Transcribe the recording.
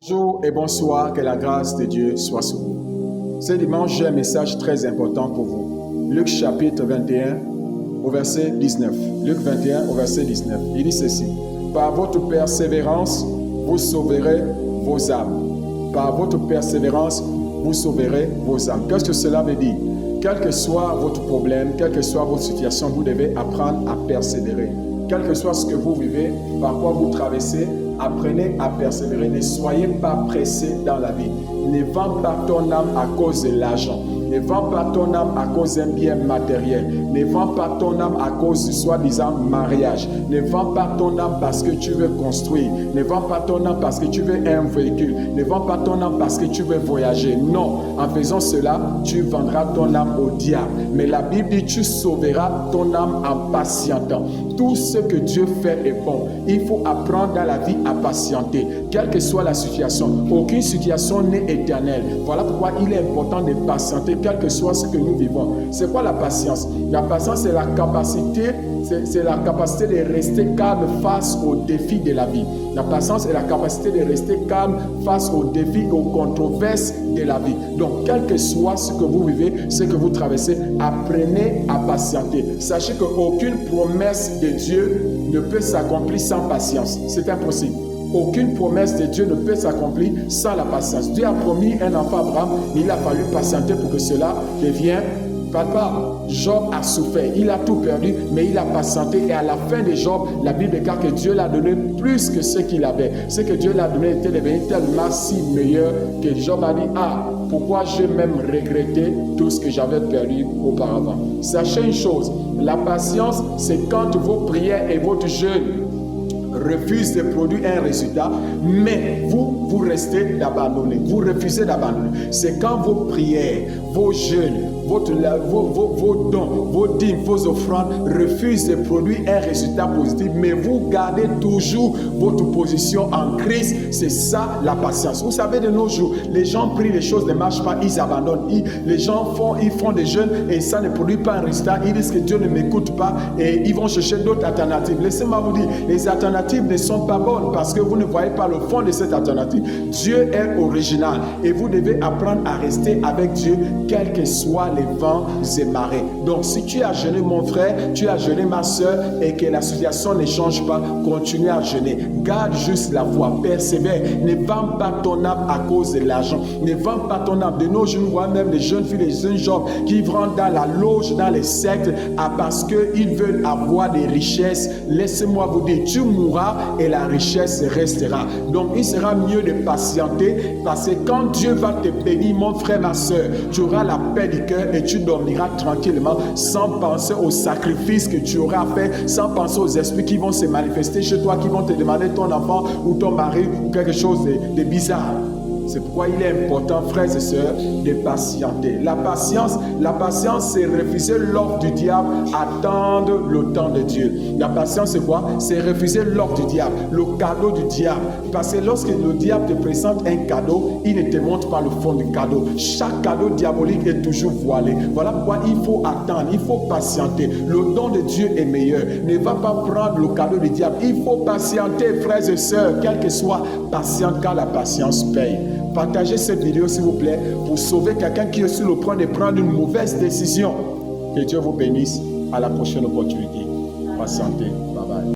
Bonjour et bonsoir, que la grâce de Dieu soit sur vous. Ce dimanche, j'ai un message très important pour vous. Luc chapitre 21 au verset 19. Luc 21 au verset 19. Il dit ceci. Par votre persévérance, vous sauverez vos âmes. Par votre persévérance, vous sauverez vos âmes. Qu'est-ce que cela veut dire? Quel que soit votre problème, quelle que soit votre situation, vous devez apprendre à persévérer. Quel que soit ce que vous vivez, par quoi vous traversez, apprenez à persévérer. Ne soyez pas pressés dans la vie. Ne vends pas ton âme à cause de l'argent. Ne vends pas ton âme à cause d'un bien matériel. Ne vends pas ton âme à cause du soi-disant mariage. Ne vends pas ton âme parce que tu veux construire. Ne vends pas ton âme parce que tu veux un véhicule. Ne vends pas ton âme parce que tu veux voyager. Non, en faisant cela, tu vendras ton âme au diable. Mais la Bible dit, tu sauveras ton âme en patientant. Tout ce que Dieu fait est bon. Il faut apprendre dans la vie à patienter. Quelle que soit la situation, aucune situation n'est éternelle. Voilà pourquoi il est important de patienter, quel que soit ce que nous vivons. C'est quoi la patience? La patience, c'est la capacité de rester calme face aux défis de la vie. La patience est la capacité de rester calme face aux défis et aux controverses de la vie. Donc, quel que soit ce que vous vivez, ce que vous traversez, apprenez à patienter. Sachez qu'aucune promesse de Dieu ne peut s'accomplir sans patience. C'est impossible. Aucune promesse de Dieu ne peut s'accomplir sans la patience. Dieu a promis un enfant à Abraham, mais il a fallu patienter pour que cela devienne. Papa, Job a souffert, il a tout perdu, mais il a patienté. Et à la fin de Job, la Bible déclare que Dieu l'a donné plus que ce qu'il avait. Ce que Dieu l'a donné était devenu tellement si meilleur que Job a dit, pourquoi j'ai même regretté tout ce que j'avais perdu auparavant. Sachez une chose, la patience, c'est quand vos prières et votre jeûne refuse de produire un résultat, mais vous restez d'abandonner. Vous refusez d'abandonner. C'est quand vos prières, vos jeûnes, vos dons, vos dîmes, vos offrandes refusent de produire un résultat positif, mais vous gardez toujours votre position en Christ. C'est ça la patience. Vous savez, de nos jours, les gens prient, les choses ne marchent pas, ils abandonnent. Les gens font des jeûnes et ça ne produit pas un résultat. Ils disent que Dieu ne m'écoute pas et ils vont chercher d'autres alternatives. Laissez-moi vous dire, les alternatives ne sont pas bonnes parce que vous ne voyez pas le fond de cette alternative. Dieu est original et vous devez apprendre à rester avec Dieu, quels que soient les vents et marées. Donc, si tu as jeûné, mon frère, tu as jeûné, ma soeur, et que la situation ne change pas, continue à jeûner. Garde juste la foi, persévère. Ne vends pas ton âme à cause de l'argent. Ne vends pas ton âme. De nos jours, nous voyons même des jeunes filles, des jeunes gens qui rentrent dans la loge, dans les sectes, parce qu'ils veulent avoir des richesses. Laissez-moi vous dire, tu mourras et la richesse restera. Donc, il sera mieux de patienter parce que quand Dieu va te bénir, mon frère, ma soeur, tu auras la paix du cœur et tu dormiras tranquillement sans penser aux sacrifices que tu auras fait, sans penser aux esprits qui vont se manifester chez toi, qui vont te demander ton enfant ou ton mari ou quelque chose de bizarre. C'est pourquoi il est important, frères et sœurs, de patienter. La patience, c'est refuser l'ordre du diable, attendre le temps de Dieu. La patience, c'est quoi? C'est refuser l'ordre du diable, le cadeau du diable. Parce que lorsque le diable te présente un cadeau, il ne te montre pas le fond du cadeau. Chaque cadeau diabolique est toujours voilé. Voilà pourquoi il faut attendre, il faut patienter. Le don de Dieu est meilleur. Ne va pas prendre le cadeau du diable. Il faut patienter, frères et sœurs, quel que soit, patiente car la patience paye. Partagez cette vidéo s'il vous plaît pour sauver quelqu'un qui est sur le point de prendre une mauvaise décision. Que Dieu vous bénisse. À la prochaine opportunité. Patientez.